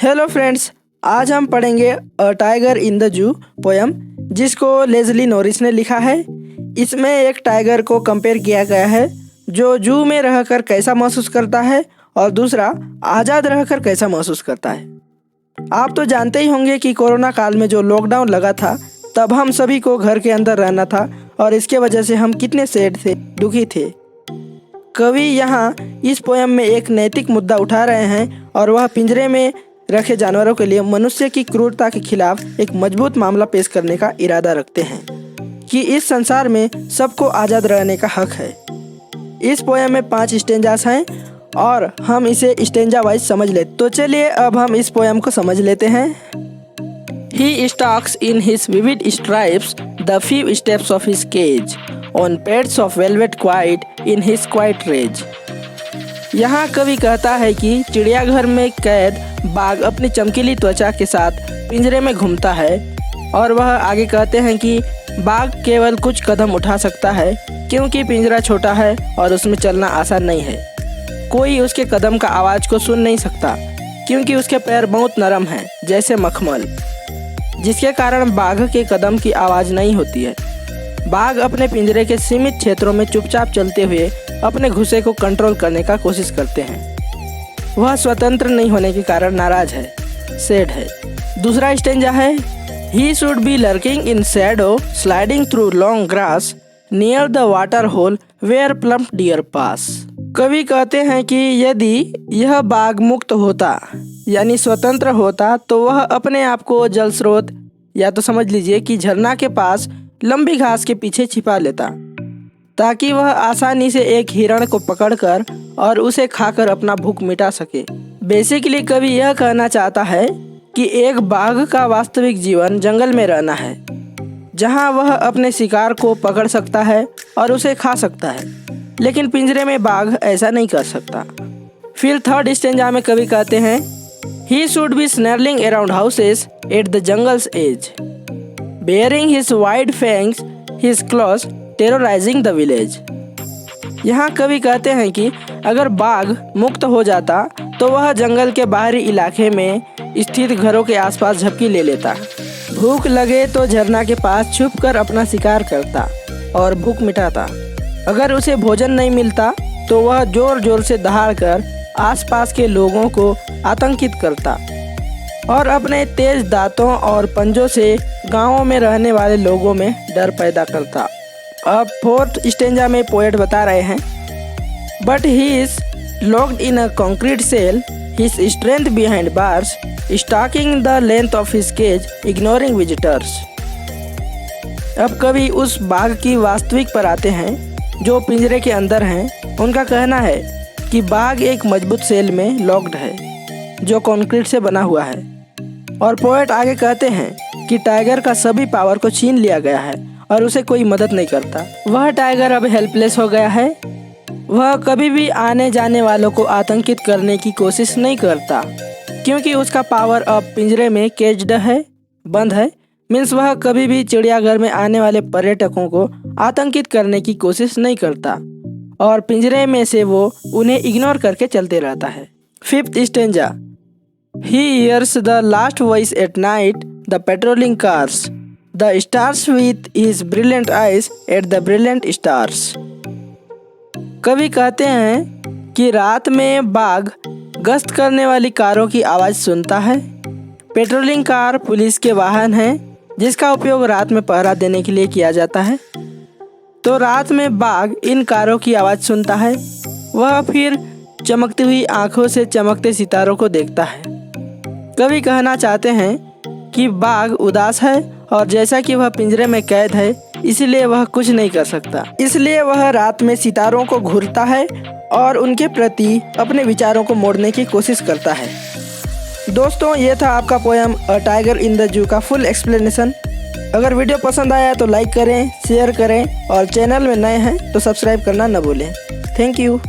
Hello friends, आज हम पढ़ेंगे a tiger in the zoo poem, जिसको लेज़ली नॉरिस ने लिखा है। इसमें एक टाइगर को कंपेयर किया गया है जो जू में रहकर कैसा महसूस करता है और दूसरा आज़ाद रहकर कैसा महसूस करता है। आप तो जानते ही होंगे कि कोरोना काल में जो लॉकडाउन लगा था, तब हम सभी को घर के अंदर रहना था और इसके वजह से हम कितने सैड थे, दुखी थे। कवि यहाँ इस पोयम में एक नैतिक मुद्दा उठा रहे हैं और वह पिंजरे में रखे जानवरों के लिए मनुष्य की क्रूरता के खिलाफ एक मजबूत मामला पेश करने का इरादा रखते हैं कि इस संसार में सबको आज़ाद रहने का हक है। इस पोयम में 5 स्टेंजास हैं और हम इसे स्टेंजा वाइज समझ लेते। तो चलिए अब हम इस पोयम को समझ लेते हैं। He stalks in his vivid stripes the few steps of his cage, on pads of velvet quiet in his quiet rage। यहाँ कवि कहता है कि चिड़ियाघर में कैद बाघ अपनी चमकीली त्वचा के साथ पिंजरे में घूमता है, और वह आगे कहते हैं कि बाघ केवल कुछ कदम उठा सकता है क्योंकि पिंजरा छोटा है और उसमें चलना आसान नहीं है। कोई उसके कदम का आवाज़ को सुन नहीं सकता क्योंकि उसके पैर बहुत नरम हैं, जैसे मखमल, जिसके कारण बाघ के कदम की आवाज़ नहीं होती है। बाघ अपने पिंजरे के सीमित क्षेत्रों में चुपचाप चलते हुए अपने गुस्से को कंट्रोल करने का कोशिश करते हैं। वह स्वतंत्र नहीं होने के कारण नाराज है, सैड है। दूसरा स्टेंजा है, he should be lurking in shadow sliding through long grass near the water hole where plump deer pass. कवि कहते हैं कि यदि यह बाघ मुक्त होता यानी स्वतंत्र होता तो वह अपने आप को जल स्रोत या तो समझ लीजिए कि झरना के पास लंबी घास के पीछे छिपा लेता ताकि वह आसानी से एक हिरण को पकड़कर और उसे खाकर अपना भूख मिटा सके। बेसिकली कवि यह कहना चाहता है कि एक बाघ का वास्तविक जीवन जंगल में रहना है, जहां वह अपने शिकार को पकड़ सकता है और उसे खा सकता है, लेकिन पिंजरे में बाघ ऐसा नहीं कर सकता। फिर थर्ड स्टेंजा में कवि कहते हैं, he should be snarling around houses at the jungle's edge, baring his white fangs his claws terrorising the village. यहाँ कवि कहते हैं कि अगर बाघ मुक्त हो जाता तो वह जंगल के बाहरी इलाके में स्थित घरों के आसपास झपकी ले लेता, भूख लगे तो झरना के पास छुपकर अपना शिकार करता और भूख मिटाता। अगर उसे भोजन नहीं मिलता तो वह जोर जोर से दहाड़कर आसपास के लोगों को आतंकित करता और अपने तेज दांतों और पंजों से गांवों में रहने वाले लोगों में डर पैदा करता। अब फोर्थ स्टेंजा में पोएट बता रहे हैं, but he is locked in a concrete cell, his strength behind bars, stalking the length of his cage, ignoring visitors. अब कवि उस बाघ की वास्तविक पर आते हैं जो पिंजरे के अंदर हैं। उनका कहना है कि बाघ एक मजबूत सेल में लॉक्ड है जो कंक्रीट से बना हुआ है, और पोएट आगे कहते हैं कि टाइगर का सभी पावर को छीन लिया गया है और उसे कोई मदद नहीं करता। वह टाइगर अब हेल्पलेस हो गया है। वह कभी भी आने जाने वालों को आतंकित करने की कोशिश नहीं करता क्योंकि उसका पावर अब पिंजरे में केज्ड है, बंद है। मीन्स वह कभी भी चिड़ियाघर में आने वाले पर्यटकों को आतंकित करने की कोशिश नहीं करता और पिंजरे में से वो उन्हें इग्नोर करके चलते रहता है। Fifth stanza, he hears the last voice at night, the patrolling cars, the stars with his brilliant eyes at the brilliant stars। कवि कहते हैं कि रात में बाघ गश्त करने वाली कारों की आवाज़ सुनता है। पेट्रोलिंग कार पुलिस के वाहन हैं जिसका उपयोग रात में पहरा देने के लिए किया जाता है। तो रात में बाघ इन कारों की आवाज़ सुनता है। वह फिर चमकती हुई आंखों से चमकते सितारों को देखता है। कवि कहना चाहते हैं कि बाघ उदास है और जैसा कि वह पिंजरे में कैद है इसलिए वह कुछ नहीं कर सकता, इसलिए वह रात में सितारों को घूरता है और उनके प्रति अपने विचारों को मोड़ने की कोशिश करता है। दोस्तों, ये था आपका poem a tiger in the zoo का फुल एक्सप्लेनेशन। अगर वीडियो पसंद आया तो लाइक करें, शेयर करें और चैनल में नए हैं तो सब्सक्राइब करना न भूलें। Thank you.